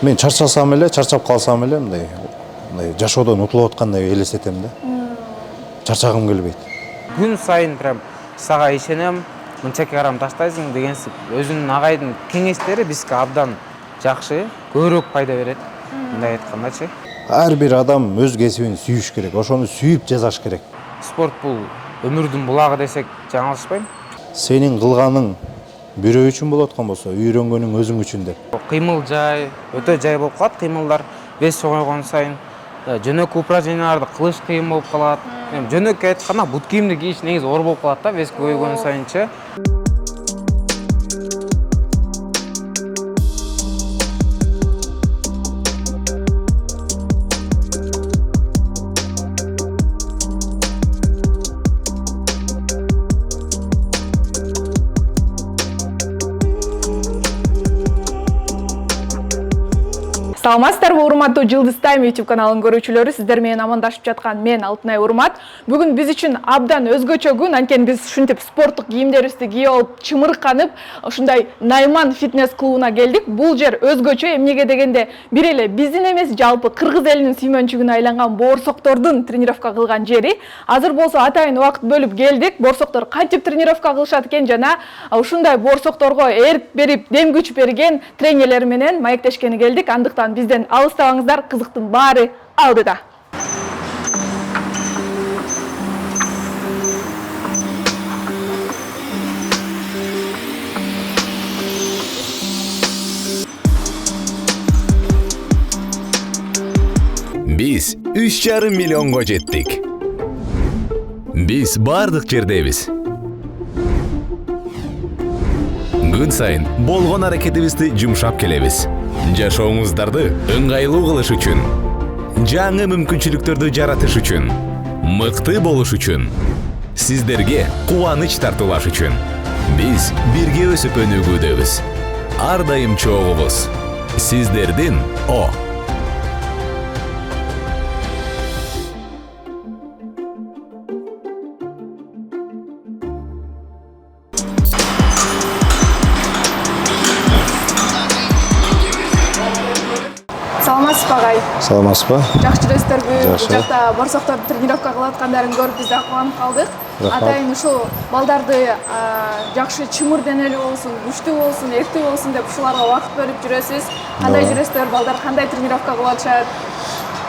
Мен чарчасам эле, чарчап калсам эле мындай жашоодон утулуп аткандай элестетем да. Чарчагым келбейт. Күн сайын прям сага ишенем, мынчаке карам таштайсың дегенсип өзүнүн агайдын кеңештери бизге абдан жакшы, көбүрөөк пайда берет. Мындай айткандачы. Ар бир адам өз кесибин сүйүш керек, ошону сүйүп жасаш керек. Спорт бул өмүрдүн булагы десек жаңылышпайм. Сенин кылганың бирөө үчүн болот аткан болсо, үйрөнгөнүң өзүң үчүн деп. Кыймыл жай, өтө жай болуп калат кыймылдар. Вес чоңойгон сайын жөнөкөй упражненияларды кылыш кыйын болуп калат. Эми жөнөкөй айтканда бут кийимди кийиш негизи оор болуп калат да, вес көбөйгөн сайынчы. Саламатсыздарбы, урматтуу Жылдыз Тайм YouTube каналынын көрүүчүлөрү, сиздер менен амандашып жаткан мен Алтынай Урмат. Бүгүн биз үчүн абдан өзгөчө күн, анткени биз ушинтип спорттук кийимдерибизди кийип алып, чымырканып, ушундай Найман фитнес клубуна келдик. Бул жер өзгөчө, эмнеге дегенде, бир эле биздин эмес, жалпы кыргыз элинин сүймөнчүгүнө айланган боорсоктордун тренировка кылган жери. Азыр болсо атайын убакыт бөлүп келдик. Боорсоктор кантип тренировка кылышат экен жана ушундай боорсокторго эрк берип, дем күч берген тренерлер менен маектешкени келдик. Андыктан бизден алыстабаңыздар, кызыктын баары алдыда. Биз 3,5 миллионго жеттик. Биз бардык жердебиз. Күн сайын болгон аракетибизди жумшап келебиз. Жашооңуздарды ыңгайлуу кылыш үчүн, жаңы мүмкүнчүлүктөрдү жаратыш үчүн, мыкты болуш үчүн, сиздерге кубаныч тартуулаш үчүн. Биз бирге өсүп өнүгүүдөбүз. Ар дайым чогубуз. Сиздердин О. Саламатсызбы агай? Саламатсызбы? Жакшы жүрөсүздөрбү? Жакшы. Бул жакта боорсокторду тренировка кылып аткандарын көрүп биз да кубанып калдык. Рахмат. Атайын ушул балдарды жакшы чымыр денелүү болсун, күчтүү болсун, эрктүү болсун деп ушуларга убакыт бөлүп жүрөсүз. Кандай жүрөсүздөр, балдар кандай тренировка кылып атышат?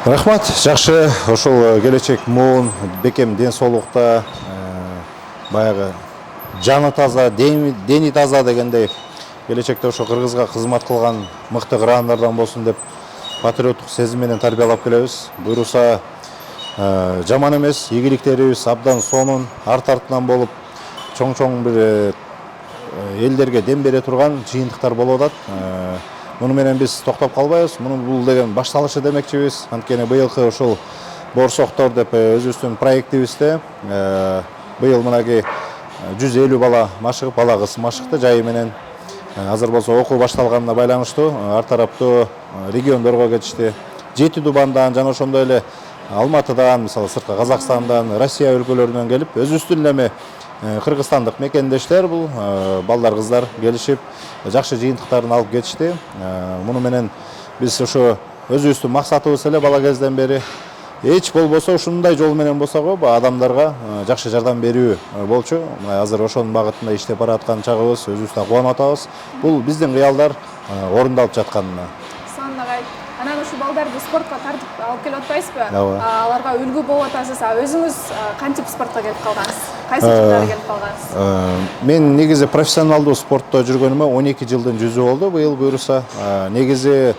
Рахмат, жакшы. Ошол келечек муун, бекем ден соолукта, баягы жаны таза, дени таза дегендей келечекте ошо кыргызга кызмат кылган мыкты кыраандардан болсун деп патриоттук сезим менен тарбиялап келебиз. Буюрса жаман эмес, ийгиликтерибиз абдан сонун арт артынан болуп, чоң бир элдерге дем бере турган жыйынтыктар болуп атат. Муну менен биз токтоп калбайбыз. Бул деген башталышы демекчибиз. Анткени быйылкы ушул боорсоктор деп өзүбүздүн проектибизде быйыл мынакей 150 бала машыгып, бала кыз машыкты жайы менен. Азыр болсо окуу башталганына байланыштуу ар тараптуу региондорго кетишти. Жети Дубандан жана ошондой эле Алматыдан, мисалы сыртка Казакстандан, Россия өлкөлөрүнөн келип, өзүбүздүн эми кыргызстандык мекендештер бул балдар, кыздар келишип, жакшы жыйынтыктарын алып кетишти. Муну менен биз ошо өзүбүздүн максатыбыз эле бала кезден бери эч болбосо ушундай жол менен болсо адамдарга жакшы жардам берүү болчу. Азыр ошонун багытында иштеп бараткан чагыбыз, өзүбүз да кубанып атабыз. Бул биздин кыялдар орундалып жатканына. Сонун агай. Анан ушул балдарды спортко тартып алып келип атпайсызбы? Ооба. Аларга үлгү болуп атасыз. Өзүңүз кантип спортко келип калгансыз? Кайсы жылдары келип калгансыз? Мен негизи профессионалдуу спортто жүргөнүмө 12 жылдын жүзү болду. Быйыл буюрса негизи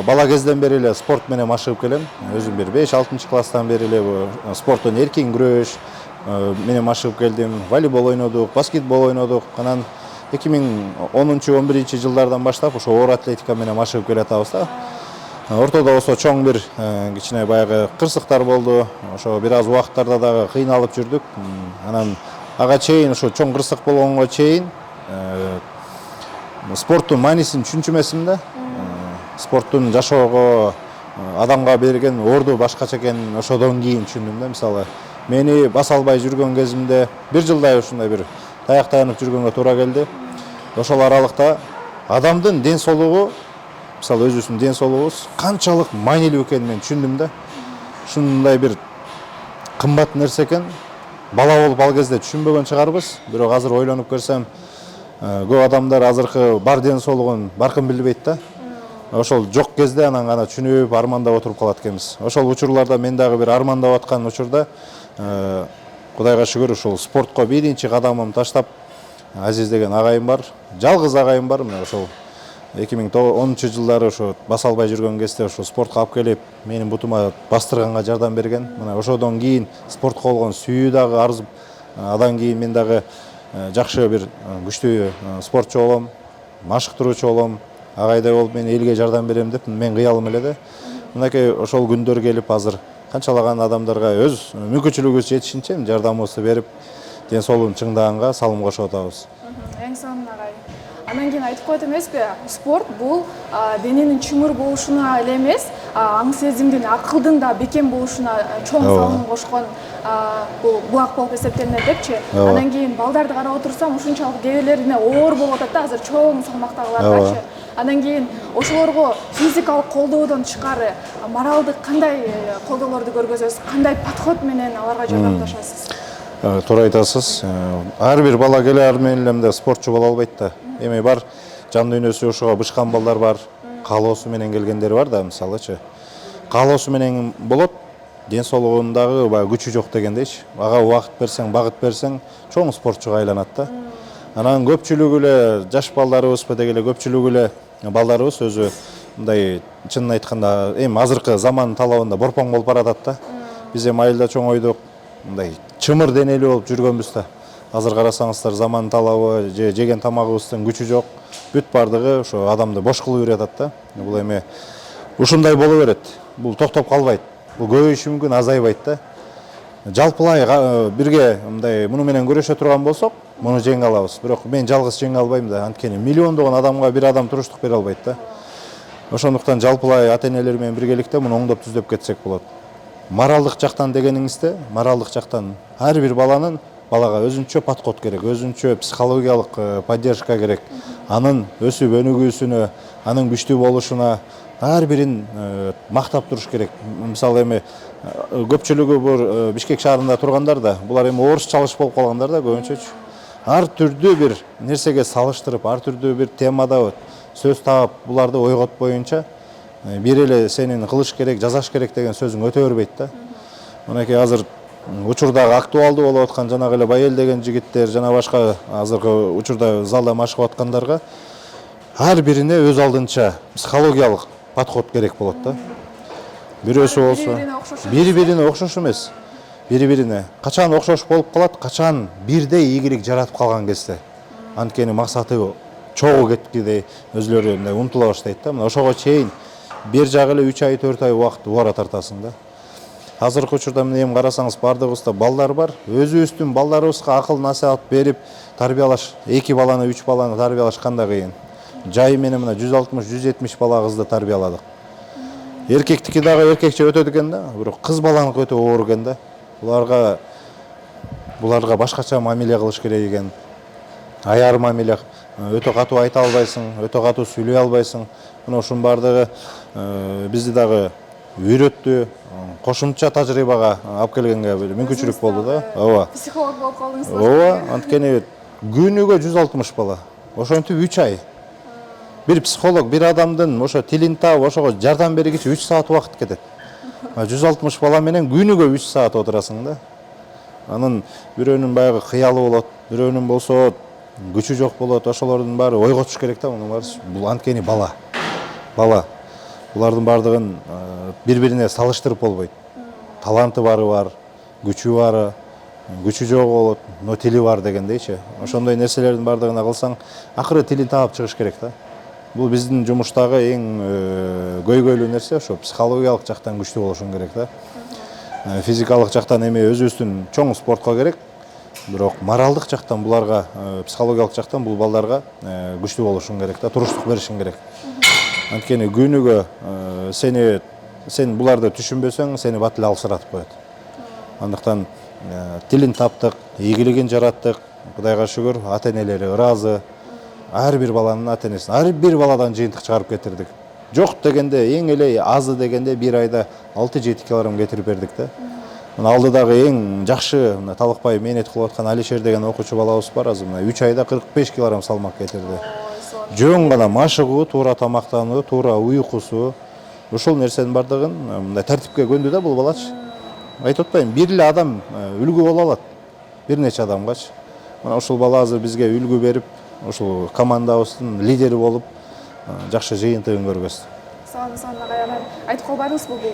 бала кезден бери эле спорт менен машыгып келем. Өзүм бир 5-6 класстан бери эле спорттун эркин күрөш менен машыгып келдим. Волейбол ойнодук, баскетбол ойнодук. Анан 2010-11 жылдардан баштап ошо оор атлетика менен машыгып келатабыз да. Ортодо болсо чоң бир кичине баягы кырсыктар болду. Ошо бир аз убакыттарда дагы кыйналып жүрдүк. Анан ага чейин ошо чоң кырсык болгонго чейин спорттун маанисин түшүнчүмесим да. Спорттун жашоого, адамга берген орду башкача экенин ошодон кийин түшүндүм да. Мисалы, мени баса албай жүргөн кезимде бир жылдай ушундай бир таяк таянып жүргөнгө туура келди. Ошол аралыкта адамдын ден соолугу мисалы өзүбүздүн ден соолугубуз канчалык маанилүү экенин мен түшүндүм да. Ушундай бир кымбат нерсе экен. Бала болуп ал кезде түшүнбөгөн чыгарбыз. Бирок азыр ойлонуп көрсөм, көп адамдар азыркы бар ден соолугун баркын билбейт да. Ошол жок кезде анан гана түшүнүп, армандап отуруп калат экенбиз. Ошол учурларда мен дагы бир армандап аткан учурда Кудайга шүгүр ушул спортко биринчи кадамымды таштап, Азиз деген агайым бар. Жалгыз агайым бар. Мына ошол 2010-жылдары ошо баса албай жүргөн кезде ошо спортко алып келип, менин бутума бастырганга жардам берген. Мына ошодон кийин спортко болгон сүйүү дагы арзып, адан кийин мен дагы жакшы бир күчтүү спортчу болом, машыктыруучу болом. Агайдай болуп мен элге жардам берем деп мен кыялым эле да. Мынакей ошол күндөр келип азыр канчалаган адамдарга өз мүмкүнчүлүгүбүз жетишинче жардамыбызды берип, ден соолугун чыңдаганга салым кошуп атабыз. Эң сонун агай. Анан кийин айтып коет эмеспи, спорт бул дененин чыңыр болушуна эле эмес, аң сезимдин, акылдын да бекем болушуна чоң салым кошкон бул булак болуп эсептелинет депчи. Анан кийин балдарды карап отурсам, ушунчалык кээбелерине оор болуп атат да, азыр чоң салмактагыларчы. Анан кийин ошолорго физикалык колдоодон тышкары моралдык кандай колдоолорду көргөзөсүз, кандай подход менен аларга жардамдашасыз? Туура айтасыз. Ар бир бала келе ар менен эле спортчу боло албайт да. Эми бар жан дүйнөсү ошого бышкан балдар бар, каалоосу менен келгендер бар да, мисалычы. Каалоосу менен болот, ден соолугундагы баягы күчү жок дегендейчи. Ага убакыт берсең, багыт берсең, чоң спортчуга айланат да. Анан көпчүлүгү эле жаш балдарыбыз, деги эле көпчүлүгү эле балдарыбыз өзү мындай чынын айтканда эми азыркы замандын талабында борпоң болуп баратат да. Биз эми айылда чоңойдук, мындай чымыр денелүү болуп жүргөнбүз да. Азыр карасаңыздар замандын талабы, жеген тамагыбыздын күчү жок. Бүт бардыгы ошо адамды бош кылып берет да. Бул эми ушундай боло берет. Бул токтоп калбайт. Бул көбөйүшү мүмкүн, азайбайт да. Жалпылай бирге мындай муну менен күрөшө турган болсок, муну жеңе алабыз. Бирок мен жалгыз жеңе албайм да. Анткени миллиондогон адамга бир адам туруштук бере албайт да. Ошондуктан жалпылай ата-энелер менен биргеликте муну оңдоп түздөп кетсек болот. Моралдык жактан дегениңизде, моралдык жактан ар бир балага өзүнчө подход керек, өзүнчө психологиялык поддержка керек. Анын өсүп өнүгүүсүнө, анын күчтүү болушуна ар бирин мактап туруш керек. Мисалы эми көпчүлүгү бур Бишкек шаарында тургандар да, булар эми орусчалыш болуп калгандар да көбүнчөчү. Ар түрдүү бир нерсеге салыштырып, ар түрдүү бир темада сөз таап, буларды ойготпоюнча бир эле сенин кылыш керек, жазаш керек деген сөзүң өтө бербейт да. Мынакей азыр учурдагы актуалдуу болуп аткан жанагы эле Байел деген жигиттер, жана башка азыркы учурда залда машыгып аткандарга ар бирине өз алдынча психологиялык подход керек болот да. Бирөөсү болсо бири-бирине окшош эмес. Бири-бирине качан окшош болуп калат, качан бирдей ийгилик жаратып калган кезде. Анткени максаты чогуу кеткидей өзлөрү мындай умтула баштайт да. Мына ошого чейин бир жагы эле 3 ай, 4 ай убакыт убара тартасың да. Азыркы учурда мына эми карасаңыз бардыгыбызда балдар бар. Өзүбүздүн балдарыбызга акыл насаат берип тарбиялаш, 2 баланы, 3 баланы тарбиялаш кандай кыйын. Жай менен мына 160-170 бала кызды тарбияладык. Эркектики дагы эркекче өтөт экен да, бирок кыз баланыкы өтө оор экен да. Буларга башкача мамиле кылыш керек экен. Аяр мамиле, өтө катуу айта албайсың, өтө катуу сүйлөй албайсың. Мына ушунун бардыгы бизди дагы үйрөттү, кошумча тажрыйбага алып келгенге мүмкүнчүлүк болду да. Ооба. Психолог болуп калдыңыз. Ооба, анткени күнүгө 160 бала. Ошентип 3 ай. Бир психолог бир адамдын ошо тилин таап, ошого жардам бергиче 3 саат убакыт кетет. 160 бала менен күнүгө 3 саат отурасың да. Анын бирөөнүн баягы кыялы болот, бирөөнүн болсо күчү жок болот. Ошолордун баары ойготуш керек да, мунун баары. Бул анткени бала. Булардын бардыгын бири-бирине салыштырып болбойт. Таланты бары бар, күчү бары, күчү жок болот, но тили бар дегендейчи. Ошондой нерселердин бардыгына кылсаң, акыры тилин таап чыгыш керек да. Бул биздин жумуштагы эң көйгөйлүү нерсе, ошо психологиялык жактан күчтүү болушуң керек да. Физикалык жактан эми өзүбүздүн чоң спортко керек, бирок моралдык жактан буларга, психологиялык жактан бул балдарга күчтүү болушуң керек да, туруштук беришиң керек. Анткени күнүгө сен буларды түшүнбөсөң, сени бат эле алсыратып коет. Андыктан тилин таптык, ийгилигин жараттык. Кудайга шүгүр, ата-энелери ыраазы. Ар бир баланын ата-энеси, ар бир баладан жыйынтык чыгарып кетирдик. жок дегенде эң эле азы дегенде бир айда 6-7 килограмм кетирип бердик да. Мына алдыдагы эң жакшы мына талыкпай мээнет кылып аткан Алишер деген окуучу балабыз бар, азыр мына 3 айда 45 килограмм салмак кетирди. Жөн гана машыгуу, туура тамактануу, туура уйкусу, ушул нерсенин бардыгын мындай тартипке көндү да бул балачы. Айтып атпайм, бир эле адам үлгү боло алат. Бир нече адамгачы. Мына ушул бала азыр бизге үлгү берип, ушул командабыздын лидери болуп, жакшы жыйынтыгын көргөз. Мисалы аябай айтып калбайбызбы, бул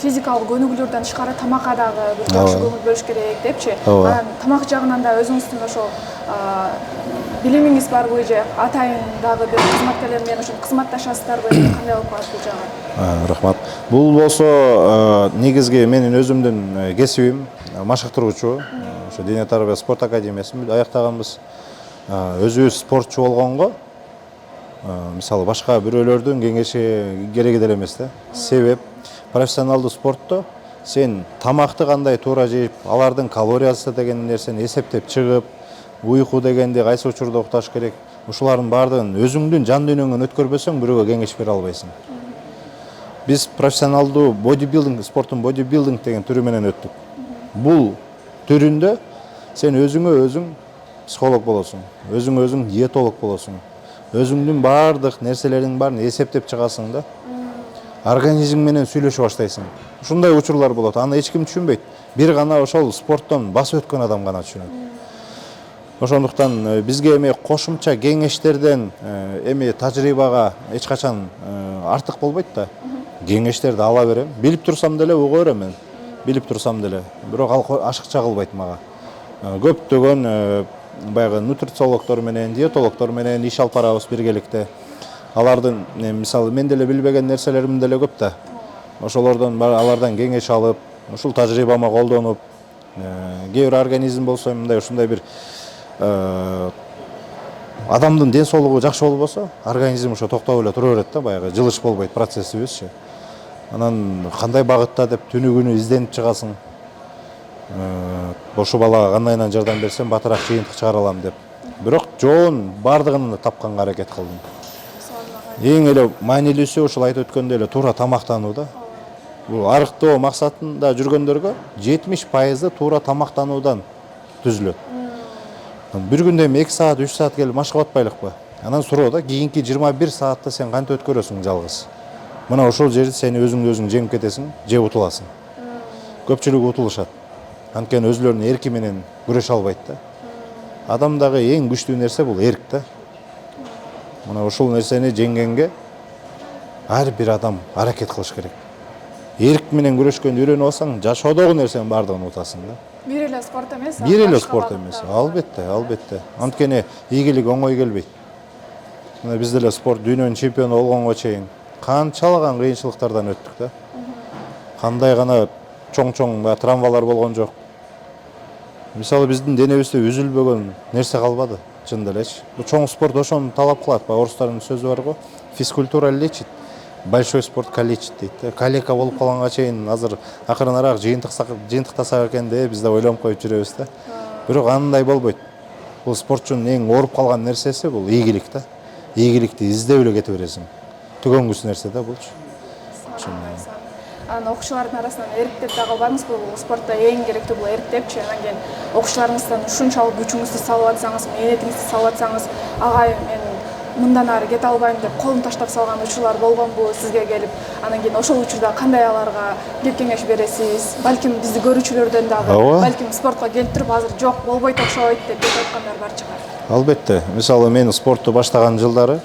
физикалык көнүгүүлөрдөн тышкары тамакка дагы бир жакшы көңүл бөлүш керек депчи. Анан тамак жагынан да өзүңүздүн ошол билимиңиз барбы же атайын дагы бир кызматкерлер менен ошо кызматташасыздарбы, кандай болуп калат бул жагы? Рахмат. Бул болсо негизги менин өзүмдүн кесибим машыктыруучу. Ошо Дене тарбия спорт академиясын аяктаганбыз. Өзүбүз спортчу болгонго мисалы башка бирөөлөрдүн кеңеши кереги деле эмес да. Себеп профессионалдуу спортто сен тамакты кандай туура жейип, алардын калориясы деген нерсени эсептеп чыгып, уйку дегенди кайсы учурда укташ керек, ушулардын баардыгын өзүңдүн жан дүйнөңдөн өткөрбөсөң бирөөгө кеңеш бере албайсың. Биз профессионалдуу бодибилдинг, спорттун бодибилдинг деген түрү менен өттүк. Бул түрүндө сен өзүңө өзүң психолог болосуң, өзүңө өзүң диетолог болосуң. Өзүңдүн баардык нерселердин баарын эсептеп чыгасың да. Организм менен сүйлөшө баштайсың. Ушундай учурлар болот. Аны эч ким түшүнбөйт. Бир гана ошол спорттон басып өткөн адам гана түшүнөт. Ошондуктан бизге эми кошумча кеңештерден эми тажрыйбага эч качан артык болбойт да. Кеңештерди ала берем. Билип турсам деле уга берем мен. Билип турсам деле. Бирок ашыкча кылбайт мага. Көптөгөн баягы нутрициологдор менен, диетологдор менен иш алып барабыз биргеликте. Алардын мисалы мен деле билбеген нерселерим деле көп да. Ошолордон алардан кеңеш алып, ушул тажрыйбама колдонуп, кээ бир организм болсо мындай ушундай бир адамдын ден соолугу жакшы болбосо, организм ошо токтоп эле тура берет да, баягы жылыш болбойт процессибизчи. Анан кандай багытта деп түнү күнү изденип чыгасың. Ошо балага кандайынан жардам берсем батыраак жыйынтык чыгара алам деп. Бирок жоон бардыгын тапканга аракет кылдым. Эң эле маанилүүсү ушул айтып өткөндөй эле туура тамактануу да. Бул арыктоо максатында жүргөндөргө 70% туура тамактануудан түзүлөт. Бир күндө 2 саат, 3 саат келип машыгып атпайлыкпы? Анан суроо да, кийинки 21 саатты сен кантип өткөрөсүң жалгыз? Мына ошол жерде сен өзүң жеңип кетесиң, же утуласың. Көпчүлүк утулушат. Анткени өзүлөрүнүн эрки менен күрөшө албайт да. Адамдагы эң күчтүү нерсе бул эрк да. Мына ушул нерсени жеңгенге ар бир адам аракет кылыш керек. Эрк менен күрөшкөндү үйрөнүп алсаң, жашоодогу нерсенин баардыгын утасың да. Бир эле спорт эмес. Бир эле спорт эмес. Албетте, албетте. Анткени ийгилик оңой келбейт. Мына биз деле спорт дүйнөнүн чемпиону болгонго чейин канчалаган кыйынчылыктардан өттүк да. Кандай гана чоң травмалар болгон жок. Мисалы биздин денебизде үзүлбөгөн нерсе калбады, чын делечи. Бул чоң спорт ошону талап кылат. Орустардын сөзү бар го, физкультура лечит, большой спорт калечит дейт. Калека болуп калганга чейин азыр акырыныраак жыйынтыктасак экен деп биз да ойлонуп коюп жүрөбүз да. Бирок андай болбойт. Бул спортчунун эң ооруп калган нерсеси бул ийгилик да. Ийгиликти издеп эле кете бересиң. Түгөнгүс нерсе да булчу. Анан окуучулардын арасынан эриктеп да калбайбызбы? Бул спортто эң керектүү бул эрк депчи. Анан кийин окуучуларыңыздан ушунчалык күчүңүздү салып атсаңыз, мээнетиңизди салып атсаңыз, агай мен мындан ары кете албайм деп колун таштап салган учурлар болгонбу сизге келип? Анан кийин ошол учурда кандай аларга кеп кеңеш бересиз? Балким бизди көрүүчүлөрдөн дагы, балким спортко келип туруп азыр жок болбойт окшойт деп кетип аткандар бар чыгар. Албетте. Мисалы мен спортту баштаган жылдары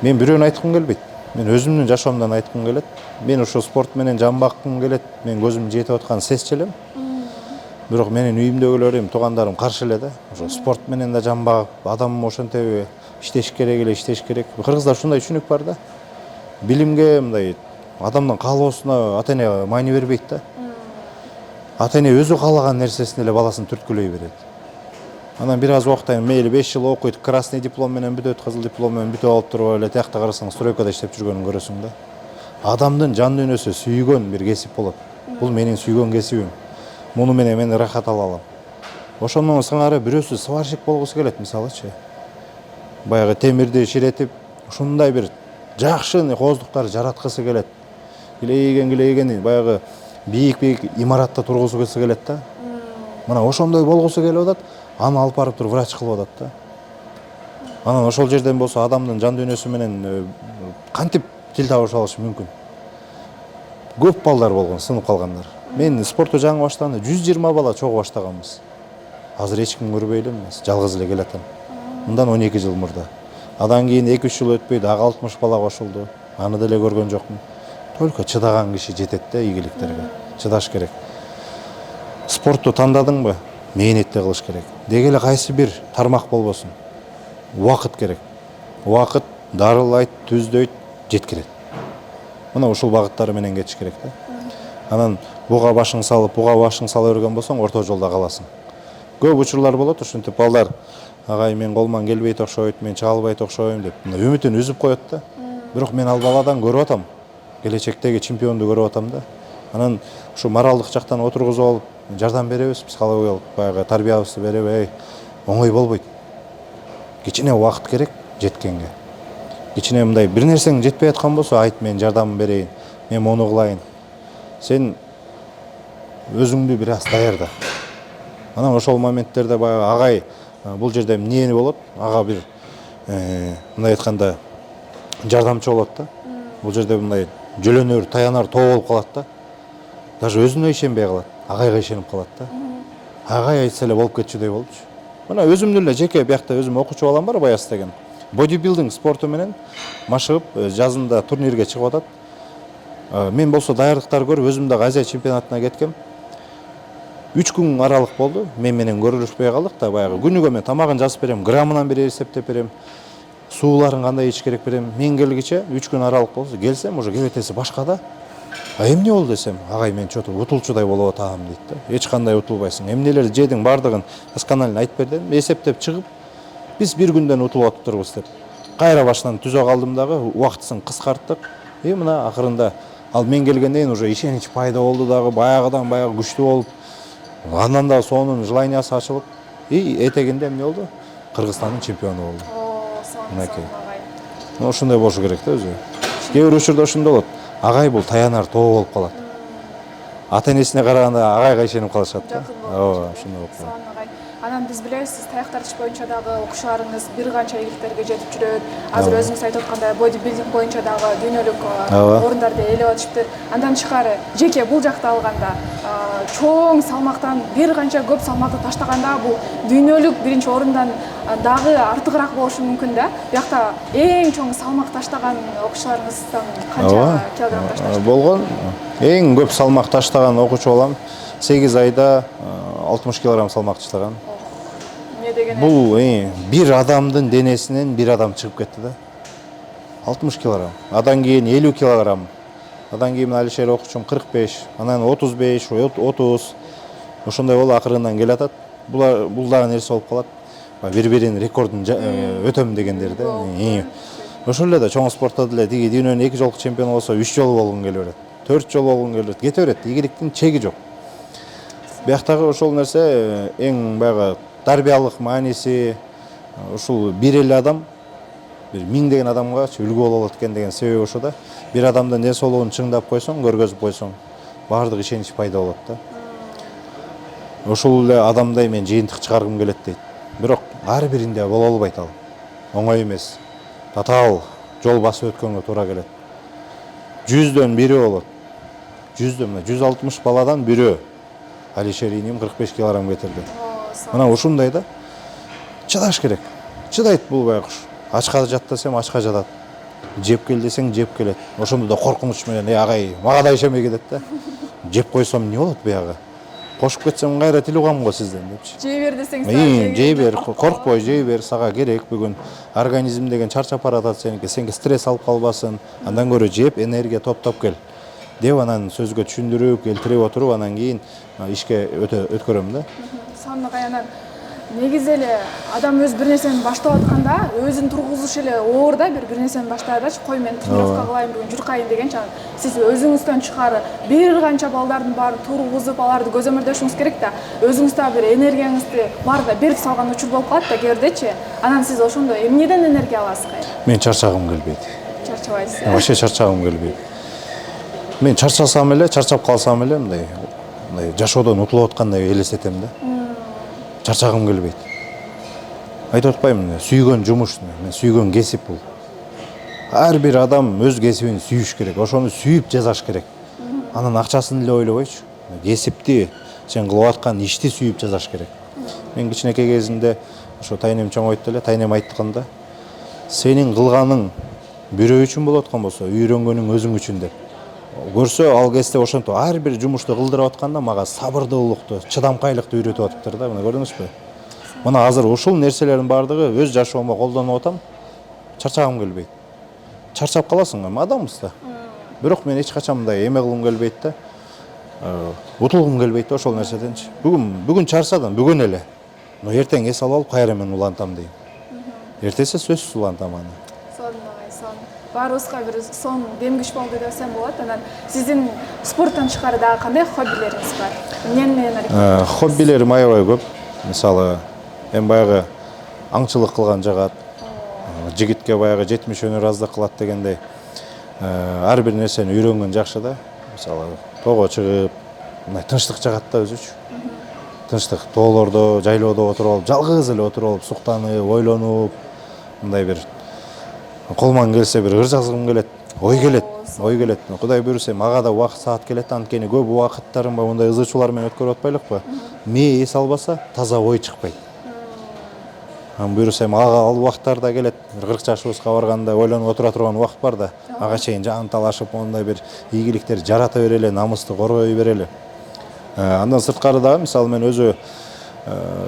мен бирөөнү айткым келбейт. Мен өзүмдүн жашоомдон айткым келет. Мен ошо спорт менен жан баккым келет. Мен көзүм жетип аткан сезчү элем. Бирок менин үйүмдөгүлөрүм, туугандарым каршы эле да. Ошо спорт менен да жан багып, адам ошентип иштеш керек эле, иштеш керек. Кыргызда ушундай түшүнүк бар да. Билимге мындай адамдын каалоосуна ата-эне маани бербейт да. Ата-эне өзү каалаган нерсесин эле баласын түрткүлөй берет. Анан бир аз убакыттан мейли 5 жыл окуйт, красный диплом менен бүтөт, кызыл диплом менен бүтүп алып туруп эле тиякта карасаң стройкада иштеп жүргөнүн көрөсүң да. Адамдын жан дүйнөсү сүйгөн бир кесип болот. Бул менин сүйгөн кесибим. Муну менен мен ырахат ала алам. Ошондон сыңары бирөөсү сварщик болгусу келет, мисалычы. Баягы темирди ширетип, ушундай бир жакшы кооздуктар жараткысы келет. Килейген баягы бийик имаратта тургузу келет да. Мына ошондой болгусу келип атат, аны алып барып туруп врач кылып атат да. Анан ошол жерден болсо адамдын жан дүйнөсү менен кантип тил табыша алышы мүмкүн. Көп балдар болгон, сынып калгандар. Мен спортто жаңы баштаганда 120 бала чогуу баштаганбыз. Азыр эч ким көрбөй элем, жалгыз эле келатам. Мындан 12 жыл мурда. Адан кийин 2-3 жыл өтпөй дагы 60 бала кошулду. Аны деле көргөн жокмун. Только чыдаган киши жетет да ийгиликтерге. Чыдаш керек. Спортту тандадыңбы? Мээнетте кылыш керек. Деги эле кайсы бир тармак болбосун. Убакыт керек. Убакыт дарылайт, түздөйт, жеткирет. Мына ушул багыттары менен кетиш керек да. Анан буга башың салып өргөн болсоң, орто жолдо каласың. Көп учурлар болот, ушинтип балдар агай мен колуман келбейт окшойт, мен чыга албайт окшойм деп үмүтүн үзүп коет да. Бирок мен ал баладан көрүп атам. Келечектеги чемпионду көрүп атам да. Анан ушу моралдык жактан отургузуп алып, жардам беребиз, психологиялык баягы тарбиябызды берип, оңой болбойт. Кичине убакыт керек жеткенге. Кичине мындай бир нерсең жетпей аткан болсо, айт, мен жардам берейин, мен мону кылайын. Сен өзүңдү бир аз даярда. Анан ошол моменттерде баягы агай бул жерде эмне болот? Ага бир мындай айтканда жардамчы болот да. Бул жерде мындай жөлөнөр, таянар тоо болуп калат да. Даже өзүнө ишенбей калат, агайга ишенип калат да. Агай айтса эле болуп кетчүдөй болчу. Мына өзүмдүн эле жеке биякта өзүм окуучу балам бар, Баяс деген. Бодибилдинг спорту менен машыгып, жазында турнирге чыгып атат. Мен болсо даярдыктар көрүп, өзүм дагы Азия чемпионатына кеткем. 3 күн аралык болду. Мен менен көрүшпөй калдык да, баягы күнүгө мен тамагын жазып берем, граммынан бери эсептеп берем. Сууларын кандай ич керек берем. Мен келгиче 3 күн аралык болду. Келсем, уже кебетеси башка да. Эмне болду десем, агай мен чото утулчудай болуп атам дейт да. Эч кандай утулбайсың. Эмнелерди жедиң бардыгын досконально айтып бердим. Эсептеп чыгып, биз бир күндөн утулуп атыптырбыз деп. Кайра башынан түзө калдым дагы, убактысын кыскарттык. Мына акырында ал мен келгенден кийин уже ишенич пайда болду дагы, баягыдан баягы күчтүү болуп, андан да сонун желаниясы ачылып, этегинде эмне болду? Кыргызстандын чемпиону болду. Мынакей. Ошондой болушу керек да өзү. Кээ бир учурда ошондой болот. Агай бул таянар тоо болуп калат. Ата-энесине караганда агайга ишенип калышат да. Ооба, ошондой болуп калат. Анан биз билебиз, сиз таяк тартыш боюнча дагы окуушаларыңыз бир канча ийгиликтерге жетип жүрөт. Азыр өзүңүз айтып аткандай бодибилдинг боюнча дагы дүйнөлүк орундарды ээлеп атышыптыр. Андан тышкары жеке бул жакта алганда чоң салмактан бир канча көп салмакты таштаганда бул дүйнөлүк биринчи орундан дагы артыгыраак болушу мүмкүн да. Биякта эң чоң салмак таштаган окуучуларыңыздан канча килограмм ташташты? Болгон. Эң көп салмак таштаган окуучу балам 8 айда 60 килограмм салмак таштаган. Бул бир адамдын денесинен бир адам чыгып кетти да. 60 килограмм. Адан кийин 50 килограмм. Адан кийин Алишер окуучум 45, анан 35, 30. Ошондой болуп акырындан келатат. Бул дагы нерсе болуп калат. Бири-биринин рекордун өтөм дегендер да. Ошол эле да чоң спортто деле тиги дүйнөнүн 2 жолку чемпиону болсо 3 жолу болгон келе берет. 4 жолу болгон келе берет. Кете берет. Ийгиликтин чеги жок. Бияктагы ошол нерсе эң баягы тарбиялык мааниси ушул бир эле адам бир миңдеген адамга үлгү боло алат экен деген себеби ошо да. Бир адамдын ден соолугун чыңдап койсоң, көргөзүп койсоң, баардык ишенич пайда болот да. Ошол эле адамдай мен жыйынтык чыгаргым келет дейт. Бирок ар биринде боло албайт ал. Оңой эмес. Татаал жол басып өткөнгө туура келет. 100дөн бири болот. 160 баладан бирөө. Алишер иним 45 килограмм кетирди. Мына ушундай да. Чыдаш керек. Чыдайт бул байкуш. Ачка жат десем ачка жатат. Жеп кел десең жеп келет. Ошондо да коркунуч менен агай мага да ишенбей кетет да. Жеп койсом эмне болот буягы? Кошуп кетсем кайра тил угам го сизден депчи. Жей бер десең жей бер, коркпой жей бер, сага керек бүгүн. Организм деген чарчап баратат сеники стресс алып калбасын. Андан көрө жеп, энергия топтоп кел. Деп анан сөзгө түшүндүрүп, келтирип отуруп, анан кийин ишке өткөрөм да. Сонун анан негизи эле адам өз бир нерсени баштап атканда өзүн тургузуш эле оор да, бир нерсени баштадачы, кой мен тренировка кылайын бүгүн жүркайын дегенчи, анан сиз өзүңүздөн тышкары бир канча балдардын баарын тургузуп аларды көзөмөлдөшүңүз керек да, өзүңүз да бир энергияңызды бар да берип салган учур болуп калат да кээ бирдечи. Анан сиз ошондо эмнеден энергия аласыз кайра? Мен чарчагым келбейт. Чарчабайсыз. Вообще чарчагым келбейт. Мен чарчасам эле, чарчап калсам эле мындай жашоодон утулуп аткандай элестетем да. Чарчагым келбейт. Айтып атпаймынбы, сүйгөн жумуш, мен сүйгөн кесип бул. Ар бир адам өз кесибин сүйүш керек, ошону сүйүп жасаш керек. Анан акчасын эле ойлобойчу, кесипти, сен кылып аткан ишти сүйүп жасаш керек. Мен кичинекей кезимде ошо тайнем чоңойт эле, тайнем айтканда, сенин кылганың бирөө үчүн болуп аткан болсо, үйрөнгөнүң өзүң үчүн деп. Көрсө ал кезде ошентип ар бир жумушту кылдырып атканда мага сабырдуулукту, чыдамкайлыкты үйрөтүп атыптыр да, мына көрдүңүзбү? Мына азыр ушул нерселердин баардыгы өз жашоомо колдонуп атам. Чарчагым келбейт. Чарчап каласың, адамбыз да. Бирок мен эч качан мындай эме кылгым келбейт да. Утулгум келбейт да ошол нерседенчи. Бүгүн чарчадым, бүгүн эле. Но эртең эс алып кайра мен улантам дейм. Эртеси сөзсүз улантам аны. Баарыбызга бир сон демгиш болду десем болот. Анан сиздин спорттон тышкары дагы кандай хоббилериңиз бар? Эмне менен аракет? Хоббилерим аябай көп. Мисалы, эми баягы аңчылык кылган жагат. Жигитке баягы 70 өнөр аздык кылат дегендей. Ар бир нерсени үйрөнгөн жакшы да. Мисалы, тоого чыгып, мындай тынчтык жагат да өзүчү. Тынчтык тоолордо, жайлоодо отуруп алып, жалгыз эле отуруп алып, суктанып, ойлонуп, мындай бир колман келсе бир ыр жазгым келет, ой келет. Кудай буйруса мага да убакыт саат келет, анткени көп убакыттарым мындай ызычуулар менен өткөрүп атпайлыкпы? Мээ эс албаса, таза ой чыкпайт. Анан буйруса мага ал убакыттар келет. 40 жашыбызга барганда ойлонуп отура турган убакыт бар да. Ага чейин жан талашып, мондай бир ийгиликтер жарата берели, намысты коргой берели. Андан сырткары дагы, мисалы мен өзү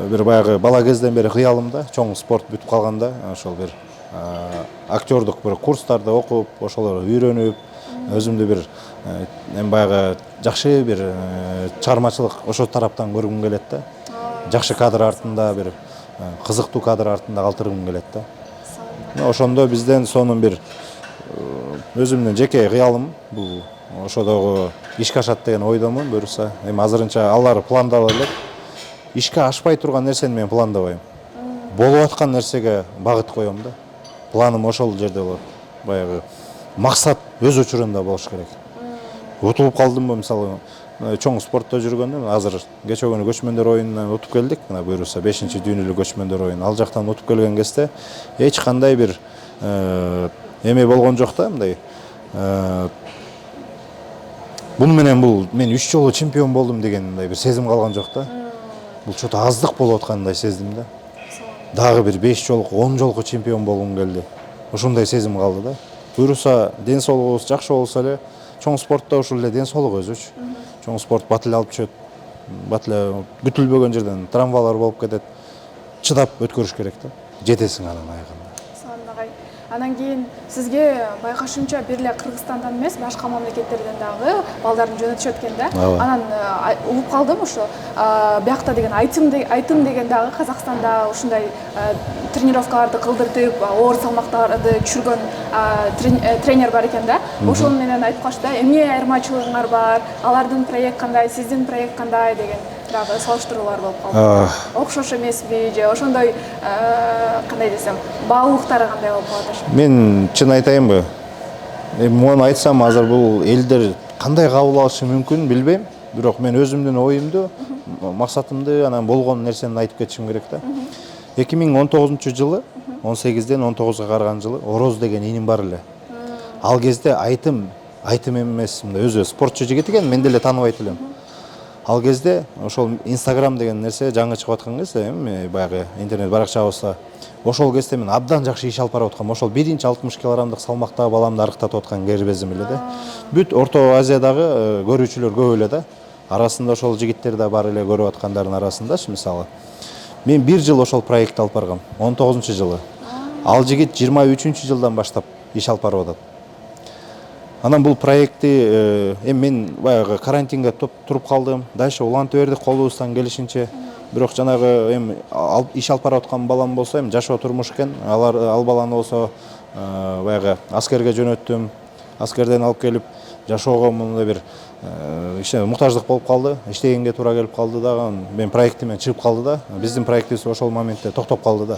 бир баягы бала кезден бери кыялым да, чоң спорт бүтүп калганда, ошол бир актёрдук бир курстарды окуп, ошолорду үйрөнүп, өзүмдү бир эми баягы жакшы бир чыгармачылык ошол тараптан көргүм келет да. Жакшы кадр артында бир кызыктуу кадр артында калтыргым келет да. Ошондо бизден сонун бир өзүмдүн жеке кыялым бул ошодогу ишке ашат деген ойдомун, буюрса. Эми азырынча алар пландалып элек. Ишке ашпай турган нерсени мен пландабайм. Болуп аткан нерсеге багыт коем да. Планым ошол жерде болот. Баягы максат өз учурунда болуш керек. Утулуп калдымбы, мисалы, чоң спортто жүргөндө, азыр кече күнү көчмөндөр оюнунан утуп келдик, мына буюрса 5-дүйнөлүк көчмөндөр оюну. Ал жактан утуп келген кезде эч кандай бир эме болгон жок да, мындай. Бул менен мен 3 жолу чемпион болдум деген мындай бир сезим калган жок да. Бул чөтө аздык болуп аткандай сездим да. Дагы бир 5 жолку, 10 жолку чемпион болгум келди. Ошондой сезим калды да. Буюрса, ден соолугубуз жакшы болсо эле, чоң спортто ушул эле ден соолук өзүчү. Чоң спорт батыл алып чөт. Батыл күтүлбөгөн жерден травмалар болуп кетет. Чыдап өткөрүш керек да. Жетесиң анан аягында. Анан кийин сизге байкашымча бир эле Кыргызстандан эмес, башка мамлекеттерден дагы балдарын жөнөтүшөт экен да. Анан угуп калдым ошо биякта деген айтым деген дагы Казакстанда ушундай тренировкаларды кылдыртып, оор салмактарды түшүргөн тренер бар экен да. Ошол менен айтып калышты да, эмне айырмачылыгыңар бар, алардын проект кандай, сиздин проект кандай деген дагы салыштыруулар болуп калды. Окшош эмеспи же ошондой кандай десем, баалуулуктары кандай болуп калат? Мен чын айтайынбы? Муну айтсам азыр бул элдер кандай кабыл алышы мүмкүн билбейм. Бирок мен өзүмдүн оюмду, максатымды, анан болгон нерсени айтып кетишим керек да. 2019-жылы, 18ден 19га караган жылы Ороз деген иним бар эле. Ал кезде айтым эмес, өзү спортчу жигит экен, мен деле тааныбайт элем. Ал кезде ошол Instagram деген нерсе жаңы чыгып аткан кезде, эми баягы интернет баракчабызда ошол кезде мен абдан жакшы иш алып барып аткам. Ошол биринчи 60 килограммдык салмактагы баламды арыктатып аткан кербезим эле да. Бүт Орто Азиядагы көрүүчүлөр көп эле да. Арасында ошол жигиттер да бар эле, көрүп аткандардын арасындачы, мисалы. Мен 1 жыл ошол проектти алып баргам, 19-жылы. Ал жигит 23-жылдан баштап иш алып барып атат. Анан бул проектти эми мен баягы карантинге туруп калдым. Дальше улантып бердик колубуздан келишинче. Бирок жанагы эми иш алып барып аткан балам болсо эми жашоо турмуш экен. Ал баланы болсо баягы аскерге жөнөттүм. Аскерден алып келип жашоого мындай бир муктаждык болуп калды. Иштегенге туура келип калды дагы. Мен проектимен чыгып калды да. Биздин проектибиз ошол моментте токтоп калды да.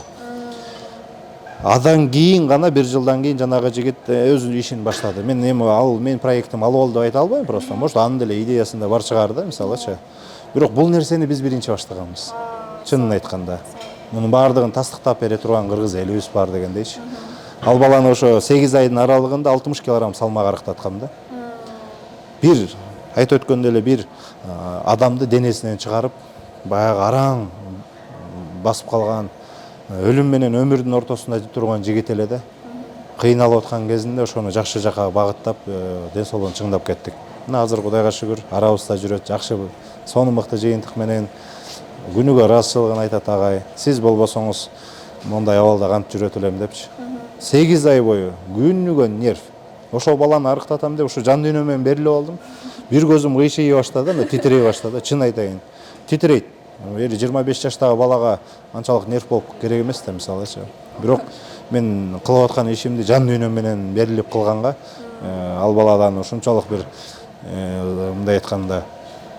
Адан кийин гана 1 жылдан кийин жанагы жигит өзүнүн ишин баштады. Мен эми менин проектим ал болду деп айта албайм просто. Может анын деле идеясында бар чыгар да, мисалычы. Бирок бул нерсени биз биринчи баштаганбыз. Чынын айтканда. Мунун баардыгын тастыктап бере турган кыргыз элибиз бар дегендейчи. Ал баланы ошо 8 айдын аралыгында 60 килограмм салмак арыктаткам да. Бир айтып өткөндөй эле бир адамды денесинен чыгарып, баягы араң басып калган, өлүм менен өмүрдүн ортосунда турган жигит эле да. Кыйналып аткан кезинде ошону жакшы жака багыттап, ден соолугун чыңдап кеттик. Мына азыр Кудайга шүгүр, арабызда жүрөт, жакшы сону мыкты жыйынтык менен күнүгө ыраазычылыгын айтат агай. Сиз болбосоңуз мондай абалда кантип жүрөт элем депчи. 8 ай бою күнүгө нерв. Ошол баланы арыктатам деп ушу жан дүйнөм менен берилип алдым. Бир көзүм кыйшыйып баштады, титирей баштады, чын айтайын. Титирейт. 25 жаштагы балага анчалык нерв болуп керек эмес да, мисалычы. Бирок мен кылып аткан ишимди жан дүйнөм менен берилип кылганга, ал баладан ушунчалык бир мындай айтканда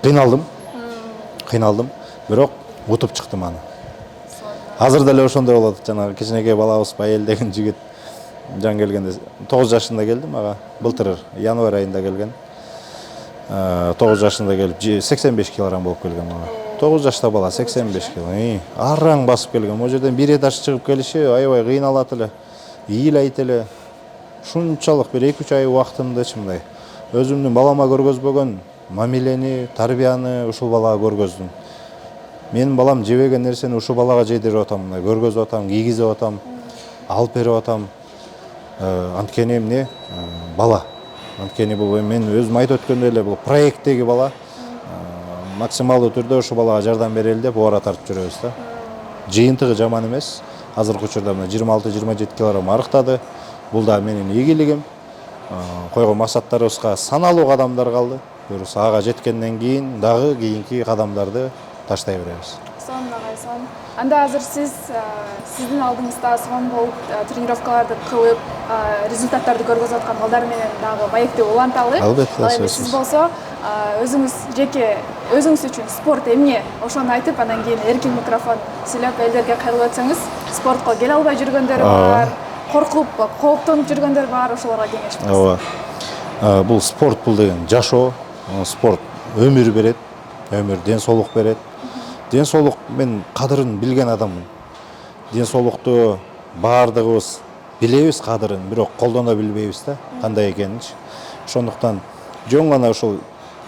кыйналдым, бирок утуп чыктым аны. Азыр деле ошондой болот. Жанагы кичинекей балабыз Байел деген жигит жан келгенде 9 жашында келди мага. Былтыр январь айында келген. 9 жашында келип 85 килограмм болуп келген мага. 9 жашта бала 85 килограмм. Араң басып келген. О жерден бир этаж чыгып келиши аябай кыйналат эле. Ийилейт эле. Шунчалык бир 2-3 ай убактымды мындай. Өзүмдүн балама көргөзбөгөн мамилени, тарбияны ушул балага көргөздүм. Менин балам жебеген нерсени ушул балага жедирип атам, мындай көргөзүп атам, кийгизип атам, алып берип атам. Анткени эмне? Бала. Анткени бул мен өзүм айтып өткөндөй эле бул проекттеги бала. Максималдуу түрдө ушул балага жардам берели деп ора тартып жүрөбүз да. Жыйынтыгы жаман эмес. Азыркы учурда 26-27 килограмм арыктады. Бул да менин ийгилигим. Койгон максаттарыбызга саналуу кадамдар калды. Буюрса ага жеткенден кийин дагы кийинки кадамдарды таштай беребиз. Сон агай, сон. Анда азыр сиздин алдыңызда сон болуп тренировкаларды кылып, результаттарды көргөзүп аткан балдар менен дагы маекти уланталы. Албетте, сиз болсо өзүңүз жеке өзүңүз үчүн спорт эмне? Ошону айтып, андан кийин эркин микрофон сүйлөп элдерге кайрылып өтсөңүз, спортко келе албай жүргөндөр бар, коркуп, кооптонуп жүргөндөр бар, ошолорго кеңеш бериңиз. Ооба. Бул спорт бул деген жашоо, спорт өмүр берет, өмүр ден соолук берет. Ден соолук мен кадырын билген адаммын. Ден соолукту баардыгыбыз билебиз кадырын, бирок колдоно билбейбиз да, кандай экенинчи. Ошондуктан жөн гана ушул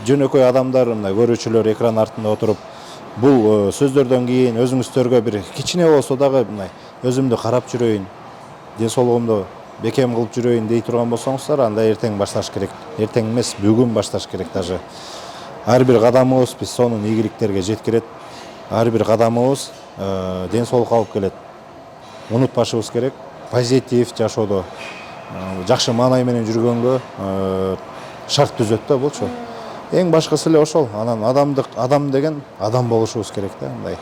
жөнөкөй адамдар, мына көрүүчүлөр экран артында отуруп, бул сөздөрдөн кийин өзүңүздөргө бир кичине болсо дагы мындай өзүмдү карап жүрөйүн, ден соолугумду бекем кылып жүрөйүн дей турган болсоңуздар, анда эртең башташ керек. Эртең эмес, бүгүн башташ керек даже. Ар бир кадамыбыз биз сонун ийгиликтерге жеткирет. Ар бир кадамыбыз ден соолук алып келет. Унутпашыбыз керек. Позитив жашоодо жакшы маанай менен жүргөнгө шарт түзөт да болчу. Эң башкысы эле ошол. Анан адам деген адам болушубуз керек да, мындай.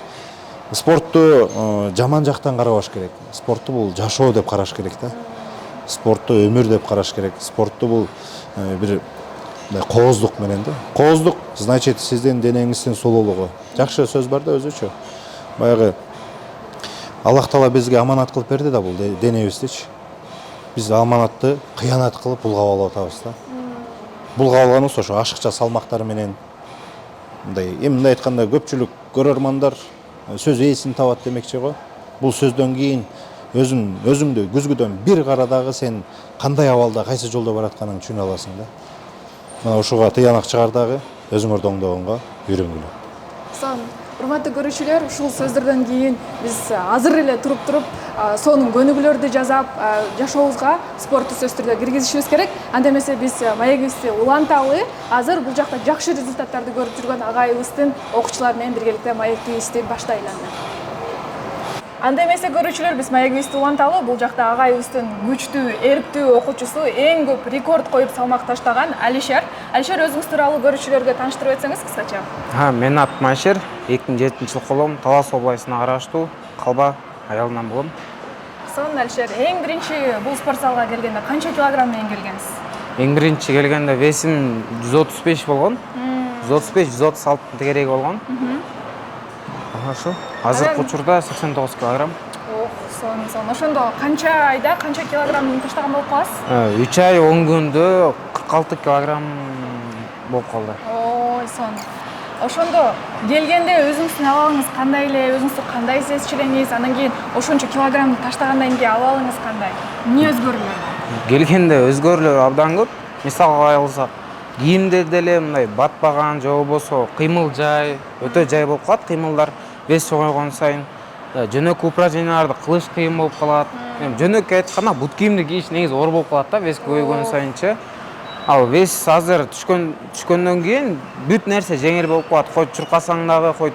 Спортту жаман жактан карабаш керек. Спортту бул жашоо деп караш керек да. Спортту өмүр деп караш керек. Спортту бул бир кооздук менен да. Кооздук значит сиздин денеңиздин сулуулугу. Жакшы сөз бар да өзүчө. Баягы Аллах Таала бизге аманат кылып берди да бул денебиздичи. Биз аманатты кыянат кылып булгап алып атабыз да. Булгап алганыбыз ошо ашыкча салмактар менен. Мындай айтканда көпчүлүк көрөрмандар сөз ээсин табат демекчи го. Бул сөздөн кийин өзүңдү күзгүдөн бир карадагы сен кандай абалда, кайсы жолдо баратканыңды түшүнө аласың да. Мына ушуга тыянак чыгардагы өзүңөрдү оңдогонго үйрөнгүлө. Сон, урматтуу көрүүчүлөр, ушул сөздөрдөн кийин биз азыр эле туруп сонун көнүгүүлөрдү жасап, жашообузга спортту сөзсүз түрдө киргизишибиз керек. Анда эмесе биз маегибизди уланталы. Азыр бул жакта жакшы результаттарды көрүп жүргөн агайыбыздын окуучулар менен биргеликте маекти ишти баштайлы. Анда эмесе көрүүчүлөр, биз маегибизди уланталы, бул жакта агайыбыздын күчтүү, эрктүү окуучусу, эң көп рекорд коюп салмак таштаган Алишер. Алишер, өзүңүз тууралуу көрүүчүлөргө тааныштырып өтсөңүз кыскача. Менин атым Алишер, 2007-жылы колом, Талас областына караштуу Калба аялынан болом. Сонун Алишер, эң биринчи бул спорт залга келгенде канча килограмм менен келгенсиз? Эң биринчи келгенде весим 135 болгон. 135-136 тегереги болгон. Ошо. Азыркы учурда 89 килограмм. Сонун. Ошондо канча айда канча килограмм таштаган болуп каласыз? 3 ай 10 күндө 46 килограмм болуп калды. Ой, сонун. Ошондо келгенде өзүңүздүн абалыңыз кандай эле, өзүңүздү кандай сезчүлеңиз, анан кийин ошончо килограммды таштагандан кийин абалыңыз кандай? Эмне өзгөрүлөр? Келгенде өзгөрүүлөр абдан көп. Мисалга алсак, кийимдер деле мындай батпаган же болбосо кыймыл жай, өтө жай болуп калат кыймылдар. Вес чоңойгон сайын жөнөкөй упражненияларды кылыш кыйын болуп калат. Жөнөкөй айтканда бут кийимди кийиш негизи оор болуп калат да, вес көбөйгөн сайынчы. Ал вес азыр түшкөндөн кийин бүт нерсе жеңил болуп калат. Хойт чуркасаң дагы, хойт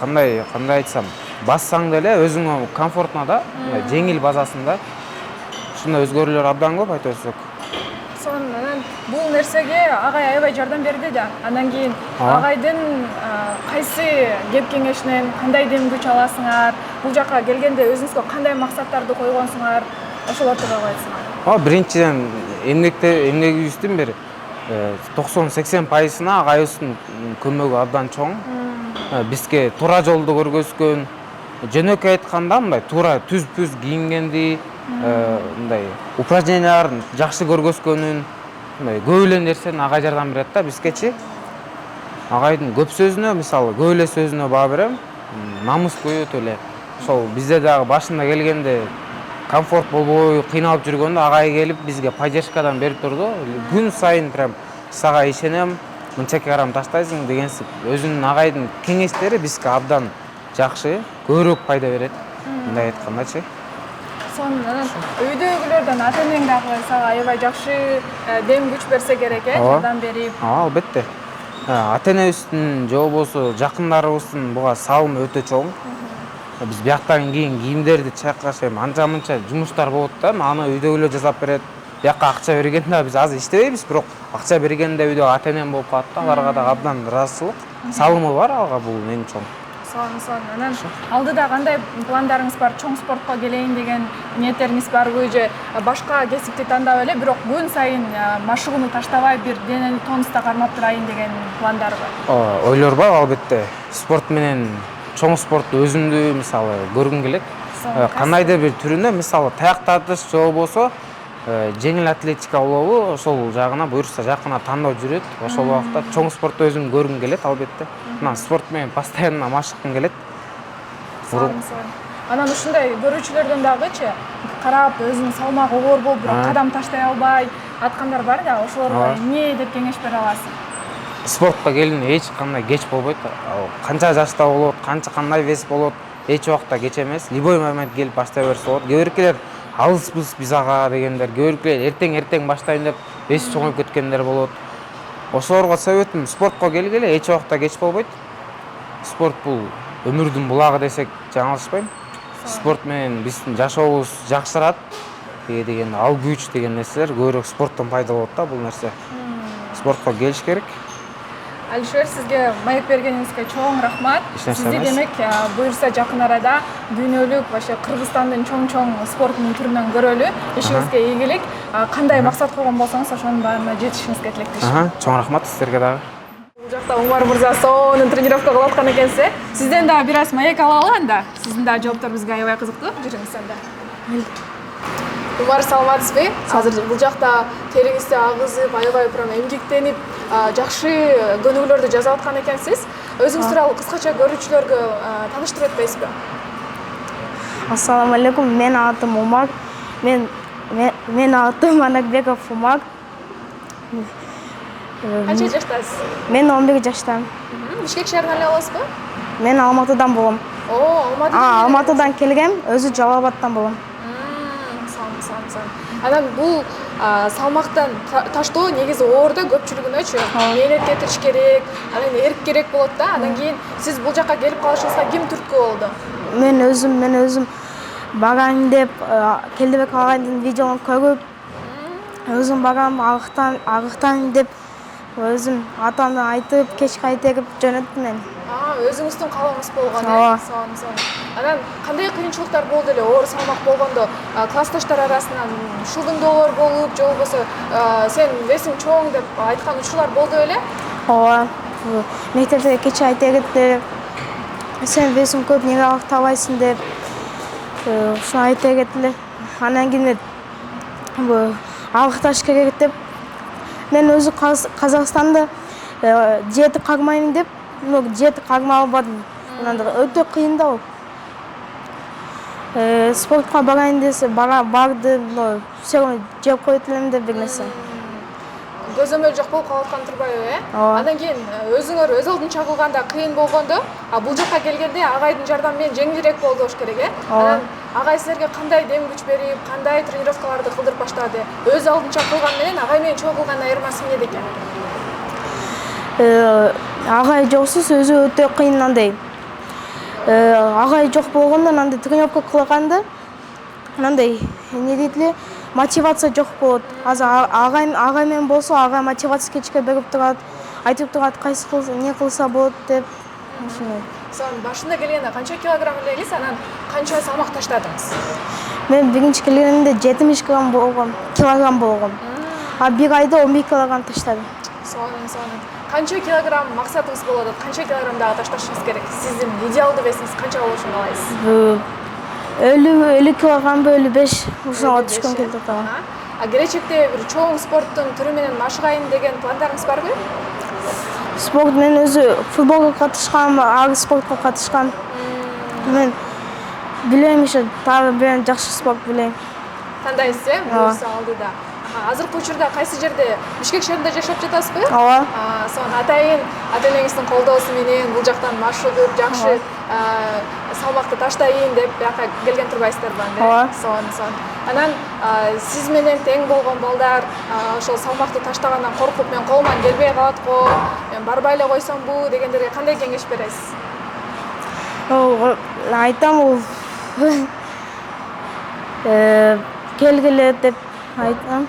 кандай айтсам, бассаң деле өзүңө комфортно да, жеңил базасында. Ушундай өзгөрүүлөр абдан көп айта берсек. Сонун. Бул нерсеге агай аябай жардам берди да. Андан кийин агайдын кайсы кеп кеңешинен кандай дем күч аласыңар? Бул жака келгенде өзүңүзгө кандай максаттарды койгонсуңар? Ошолор тууралуу айтсаңар. Биринчиден эмгегибиздин бир 90-80% агайыбыздын көмөгү абдан чоң. Бизге туура жолду көргөзгөн, жөнөкөй айтканда мындай туура түз кийингенди, мындай упражненияларын жакшы көргөзгөнүн, мындай көп эле нерсени агай жардам берет да бизгечи. Агайдын көп сөзүнө, мисалы, көп эле сөзүнө баа берем. Намыскөй өтө эле. Ошол бизде дагы башында келгенде комфорт болбой, кыйналып жүргөндө агай келип бизге поддержкадан берип турду. Күн сайын прям сага ишенем, мынчаке карам таштайсың дегенсип. Өзүнүн агайдын кеңештери бизге абдан жакшы, көбүрөөк пайда берет. Мындай айткандачы. Сонун. Үйдөгүлөрдөн ата-энең дагы сага аябай жакшы дем күч берсе керек, жардам берип. Албетте. Ата-энебиздин же болбосо жакындарыбыздын буга салымы өтө чоң. Биз бияктан кийин кийимдерди чайкаш, анча-мынча жумуштар болот да, аны үйдөгүлөр жасап берет. Бияка акча бергенде биз азыр иштебейбиз, бирок акча бергенде үйдө ата-энем болуп калат да, аларга да абдан ыраазычылык. Салымы бар алга, бул эң чоң. Сонун. Анан алдыда кандай пландарыңыз бар? Чоң спортко келейин деген ниеттериңиз барбы же башка кесипти тандап эле, бирок күн сайын машыгууну таштабай бир денени тонуста кармап турайын деген пландар бар? Ойлор бар албетте. Спорт менен чоң спортту өзүмдү мисалы көргүм келет. Кандайдыр бир түрүндө, мисалы таяк тартыш же болбосо жеңил атлетика болобу, ошол жагына буюрса жакына тандоо жүрөт. Ошол убакта чоң спортту өзүм көргүм келет албетте. Мына спорт менен постоянно машыккым келет. Анан ушундай көрүүчүлөрдөн дагычы карап өзүнүн салмагы оор болуп, бирок кадам таштай албай аткандар бар да, ошолорго эмне деп кеңеш бере аласың? Спортко келгенде эч кандай кеч болбойт. Канча жашта болот, кандай вес болот, эч убакта кеч эмес. Любой момент келип баштай берсе болот. Кээ биркилер алыспыз биз ага дегендер, кээ биркилер эртең баштайын деп вес чоңоюп кеткендер болот. Ошолорго советим, спортко келгиле эч убакта кеч болбойт. Спорт бул өмүрдүн булагы десек жаңылышпайм. Спорт менен биздин жашообуз жакшырат. Деген ал күч деген нерселер көбүрөөк спорттон пайда болот да, бул нерсе. Спортко келиш керек. Алишер, сизге маек бергениңизге чоң рахмат. Сизди демек буюрса жакын арада дүйнөлүк вообще Кыргызстандын чоң спорттун түрүнөн көрөлү. Ишиңизге ийгилик. Кандай максат койгон болсоңуз ошонун баарына жетишиңизге тилектешим. Чоң рахмат сиздерге дагы. Бул жакта Умар мырза сонун тренировка кылып аткан экенсиз. Сизден дагы бир аз маек алалы анда. Сиздин дагы жооптор бизге аябай кызыктуу. Жүрүңүз анда. Умар, саламатсызбы? Азыр бул жакта териңизди агызып, аябай прям эмгектенип, жакшы көнүгүүлөрдү жазып аткан экенсиз. Өзүңүз тууралуу кыскача көрүүчүлөргө тааныштырып өтпөйсүзбү? Ассаламу алейкум, мен атым Умар. Мен атым Анакбеков Умар. Канча жаштасыз? Мен 11 жаштамын. Бишкек шаарынан эле болосузбу? Мен Алматыдан болом. Алматыдан келгем, өзү Жалал Абадтан болом. Анан бул салмактан таштоо негизи оор да, көпчүлүгүнөчү мээнет кетириш керек, анан эрк керек болот да. Анан кийин сиз бул жака келип калышыңызга ким түрткү болду? мен өзім барайын деп Келдебек ағайдың видеоларын көріп, өзім барам арықтайын деп өзім атамды айтып, кешке айтеріп жөнөттүм мен. Өзүңүздүн каалооңуз болгон. Ооба. Сонун. Анан кандай кыйынчылыктар болду эле оор салмак болгондо? Классташтар арасынан шылдыңдоолор болуп, же болбосо сен весиң чоң деп айткан учурлар болду эле? Ооба. Мектепте кече айтерет сен весиң көп, неге арыктабайсың деп ушуну айтерет эле. Анан кийин арыкташ керек деп мен өзү Казакстанда диета кармайын деп, диета кармай албадым. Өтө кыйын да ол. Спортка барайын десе барды, все равно жеп коет элем деп бир нерсе. Көзөмөл жок болуп калып аткан турбайбы, Ооба. Андан кийин өзүңөр өз алдынча кылганда кыйын болгондо, бул жака келгенде агайдын жардамы менен жеңилирээк болду болуш керек, Анан агай силерге кандай дем күч берип, кандай тренировкаларды кылдырып баштады? Өз алдынча кылган менен агай менен чоң кылган айырмасы эмнеде экен? Агай жоксуз өзү өтө кыйын андай. Агай жок болгондо андай тренировка кылганда андай эмне дейт эле, мотивация жок болот. Азыр агай менен болсо, агай мотивация кечке берип турат, айтып турат, кайсы кылса, эмне кылса болот деп. Ошондой. Сон башында келгенде канча килограмм элеңиз, анан канча салмак таштадыңыз? Мен биринчи келгенимде 70 килограмм болгом. Бир айда 11 килограмм таштадым. Сонун. Канча килограмм максатыңыз болот? Канча килограмм дагы ташташыңыз керек? Сиздин идеалдуу весиңиз канча болушун каалайсыз? 50 килограммбы, 55 ушуга түшкөн келди да. Келечекте бир чоң спорттун түрү менен машыгайын деген пландарыңыз барбы? Спорт мен өзү футболго катышкан, ар спортко катышкан. Мен билем еще, бир жакшы спорт билем. Тандайсыз, буюрса алдыда. Азыркы учурда кайсы жерде? Бишкек шаарында жашап жатасызбы? Ооба. Сон ата-энеңиздин колдоосу менен бул жактан машыгып, жакшы салмакты таштайын деп бияка келген турбайсыздарбы? Ооба. Сон. Анан сиз менен тең болгон балдар ошол салмакты таштагандан коркуп, мен колуман келбей калат го, мен барбай эле койсомбу дегендерге кандай кеңеш бересиз? Айтам, келгиле деп айтам.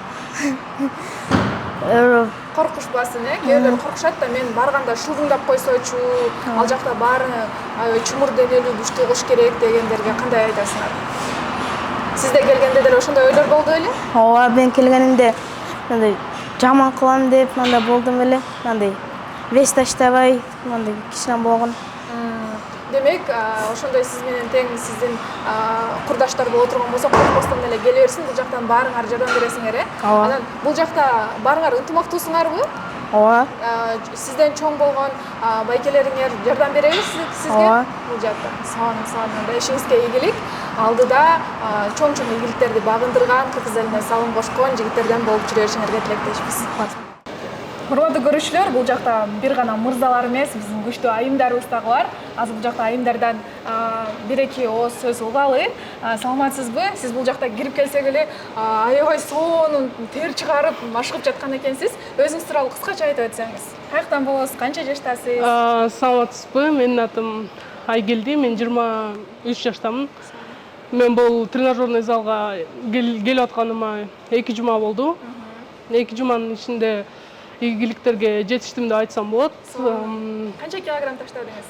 Коркушпасын, кээбилер коркушат да, мен барганда шылдыңдап койсойчу, ал жакта баары чумур денелүү күчтүү кылыш керек дегендерге кандай айтасыңар? Сизде келгенде деле ошондой ойлор болду эле? Ооба, мен келгенимде мындай жаман кылам деп мындай болдум эле, мындай вес таштабай, мындай кичине болгон. Демек, ошондой сиз менен тең сиздин курдаштар боло турган болсо, коркпостон эле келе берсин, бул жактан баарыңар жардам бересиңер, Анан бул жакта баарыңар ынтымактуусуңарбы? Ооба. Сизден чоң болгон байкелериңер жардам береби сизге? Бул жакта. Сонун. Ишиңизге ийгилик. Алдыда чоң ийгиликтерди багындырган, кыргыз элине салым кошкон жигиттерден болуп жүрө беришиңерге тилектешпиз. Урматтуу көрүүчүлөр, бул жакта бир гана мырзалар эмес, биздин күчтүү айымдарыбыз дагы бар. Азыр бул жакта айымдардан бир-эки ооз сөз угалы. Саламатсызбы? Сиз бул жакта кирип келсек эле аябай сонун тер чыгарып, машыгып жаткан экенсиз. Өзүңүз тууралуу кыскача айтып өтсөңүз. Каяктан болосуз? Канча жаштасыз? Саламатсызбы? Менин атым Айгелди, мен 23 жаштамын. Мен бул тренажерный залга келип атканыма 2 жума болду. 2 жуманын ичинде ийгиликтерге жетиштим деп айтсам болот. Канча килограмм таштадыңыз?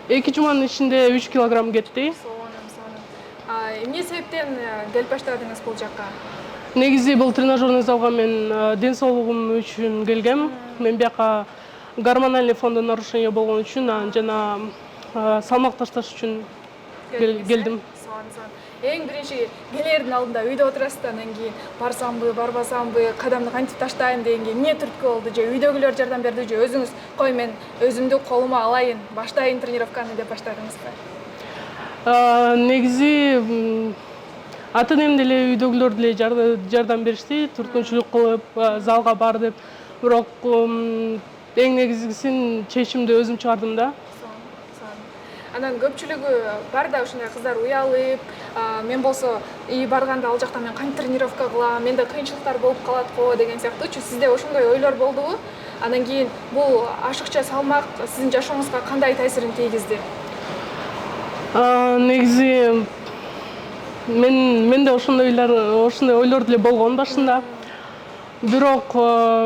2 жуманын ичинде 3 килограмм кетти. Сонун. Эмне себептен келип баштадыңыз бул жакка? Негизи бул тренажерный залга мен ден соолугум үчүн келгем. Мен бияка гормональный фондо нарушение болгон үчүн жана салмак ташташ үчүн келдим. Эң биринчи келердин алдында үйдө отурасыз, андан кийин барсамбы, барбасамбы, кадамды кантип таштайын дегенге эмне түрткү болду? Же үйдөгүлөр жардам берди, же өзүңүз кой мен өзүмдү колума алайын, баштайын тренировканы деп баштадыңызбы? Негизи ата-энем деле үйдөгүлөр деле жардам беришти, түрткүнчүлүк кылып, залга бар деп. Бирок эң негизгисин чечимди өзүм чыгардым да. Анан көпчүлүгү бар да ушундай кыздар уялып, мен болсо барганда ал жакта мен кантип тренировка кылам, менде кыйынчылыктар болуп калат го деген сыяктуучу. Сизде ошондой ойлор болдубу? Анан кийин бул ашыкча салмак сиздин жашооңузга кандай таасирин тийгизди? Негизи менде ошондой ойлор деле болгон башында. Бирок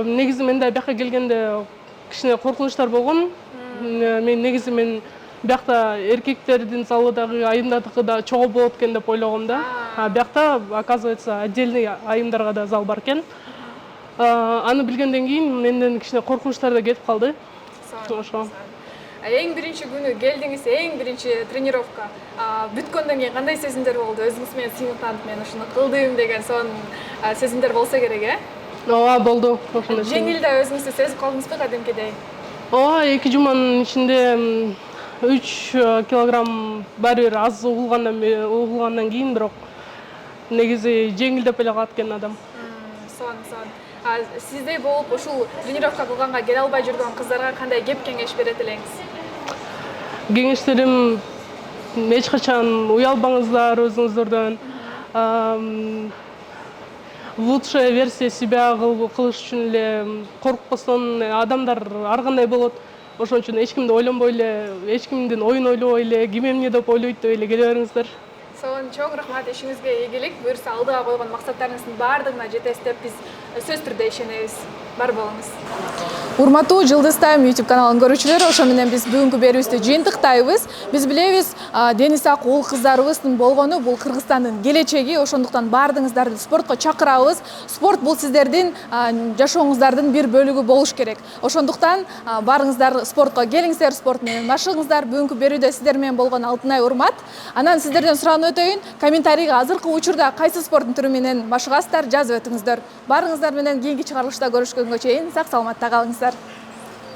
негизи менде бияка келгенде кичине коркунучтар болгон. Мен биякта эркектердин залыдагы айымдардыкы да чогуу болот экен деп ойлогом да. Биякта оказывается отдельный айымдарга да зал бар экен. Аны билгенден кийин менден кичине коркунучтар да кетип калды. Ошо. Эң биринчи күнү келдиңиз, эң биринчи тренировка. Бүткөндөн кийин кандай сезимдер болду? Өзүңүз менен сыймыктанып, мен ушуну кылдым деген сонун сезимдер болсо керек, э? Ооба, болду. Ошондой. Жеңил да өзүңүздү сезип калдыңызбы кадимкидей? Ооба, 2 жуманын ичинде 3 килограмм баары бир аз угулгандан кийин, бирок негизи жеңилдеп эле калат экен адам. Сон. Сиздей болуп ушул тренировка кылганга келе албай жүргөн кыздарга кандай кеп кеңеш берет элеңиз? Кеңештерим эч качан уялбаңыздар өзүңүздөрдөн. Лучшая версия себя кылыш үчүн эле коркпостон адамдар ар кандай болот. Ошон үчүн эч кимди ойлонбой эле, эч кимдин оюн ойлобой эле, ким эмне деп ойлойт деп эле келе бериңиздер. Сонун чоң рахмат, ишиңизге ийгилик. Буюрса алдыга койгон максаттарыңыздын баардыгына жетесиз деп биз сөзсүз түрдө ишенебиз. Бар болуңуз. Урматтуу Жылдыз Тайм YouTube каналынын көрүүчүлөрү, ошо менен биз бүгүнкү берүүбүздү жыйынтыктайбыз. Биз билебиз, Дениз Ак уул кыздарыбыздын болгону бул Кыргызстандын келечеги, ошондуктан баардыгыңыздарды спортко чакырабыз. Спорт бул сиздердин жашооңуздардын бир бөлүгү болуш керек. Ошондуктан барыңыздар спортко келиңиздер, спорт менен машыгыңыздар. Бүгүнкү берүүдө сиздер менен болгон Алтынай Урмат. Анан сиздерден сураанып өтөйүн, комментарийга азыркы учурда кайсы спорттун түрү менен машыгасыздар, жазып өтүңүздөр. Барыңыздар менен кийинки чыгарылышта көрүшкөнгө чейин сак саламатта калыңыздар.